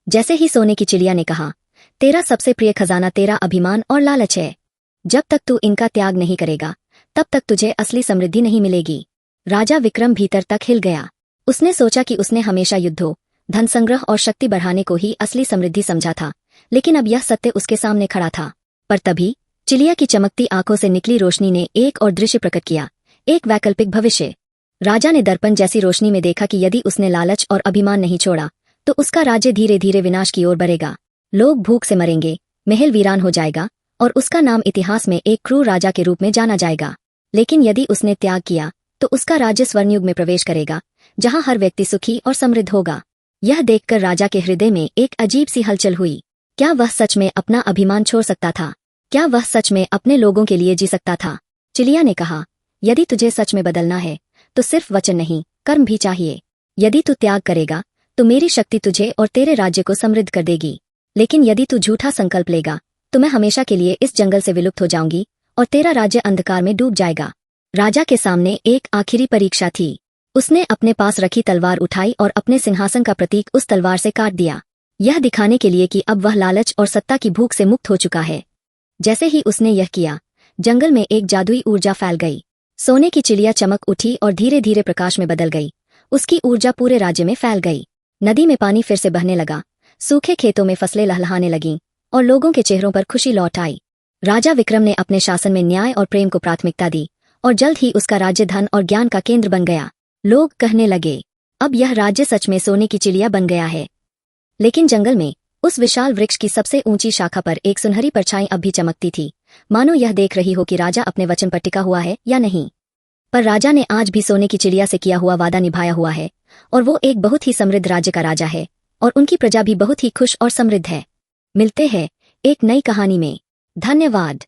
जैसे ही सोने की चिड़िया ने कहा, तेरा सबसे प्रिय खजाना तेरा अभिमान और लालच है। जब तक तू इनका त्याग नहीं करेगा, तब तक तुझे असली समृद्धि नहीं मिलेगी। राजा विक्रम भीतर तक हिल गया। उसने सोचा कि उसने हमेशा युद्धों, धन संग्रह और शक्ति बढ़ाने को ही असली समृद्धि समझा था, लेकिन अब यह सत्य उसके सामने खड़ा था। पर तभी चिड़िया की चमकती आंखों से निकली रोशनी ने एक और दृश्य प्रकट किया, एक वैकल्पिक भविष्य। राजा ने दर्पण जैसी रोशनी में देखा कि यदि उसने लालच और अभिमान नहीं छोड़ा, तो उसका राज्य धीरे धीरे विनाश की ओर बढ़ेगा। लोग भूख से मरेंगे, महल वीरान हो जाएगा और उसका नाम इतिहास में एक क्रूर राजा के रूप में जाना जाएगा। लेकिन यदि उसने त्याग किया, तो उसका राज्य स्वर्णयुग में प्रवेश करेगा, जहां हर व्यक्ति सुखी और समृद्ध होगा। यह देखकर राजा के हृदय में एक अजीब सी हलचल हुई। क्या वह सच में अपना अभिमान छोड़ सकता था? क्या वह सच में अपने लोगों के लिए जी सकता था? चिड़िया ने कहा, यदि तुझे सच में बदलना है, तो सिर्फ वचन नहीं, कर्म भी चाहिए। यदि तू त्याग करेगा, तो मेरी शक्ति तुझे और तेरे राज्य को समृद्ध कर देगी। लेकिन यदि तू झूठा संकल्प लेगा, तो मैं हमेशा के लिए इस जंगल से विलुप्त हो जाऊंगी और तेरा राज्य अंधकार में डूब जाएगा। राजा के सामने एक आखिरी परीक्षा थी। उसने अपने पास रखी तलवार उठाई और अपने सिंहासन का प्रतीक उस तलवार से काट दिया, यह दिखाने के लिए कि अब वह लालच और सत्ता की भूख से मुक्त हो चुका है। जैसे ही उसने यह किया, जंगल में एक जादुई ऊर्जा फैल गई। सोने की चिड़िया चमक उठी और धीरे धीरे प्रकाश में बदल गई। उसकी ऊर्जा पूरे राज्य में फैल गई। नदी में पानी फिर से बहने लगा, सूखे खेतों में फसलें लहलहाने लगीं और लोगों के चेहरों पर खुशी लौट आई। राजा विक्रम ने अपने शासन में न्याय और प्रेम को प्राथमिकता दी और जल्द ही उसका राज्य धन और ज्ञान का केंद्र बन गया। लोग कहने लगे, अब यह राज्य सच में सोने की चिड़िया बन गया है। लेकिन जंगल में उस विशाल वृक्ष की सबसे ऊंची शाखा पर एक सुनहरी परछाई अब भी चमकती थी, मानो यह देख रही हो कि राजा अपने वचन पर टिका हुआ है या नहीं। पर राजा ने आज भी सोने की चिड़िया से किया हुआ वादा निभाया हुआ है, और वो एक बहुत ही समृद्ध राज्य का राजा है, और उनकी प्रजा भी बहुत ही खुश और समृद्ध है। मिलते हैं एक नई कहानी में। धन्यवाद।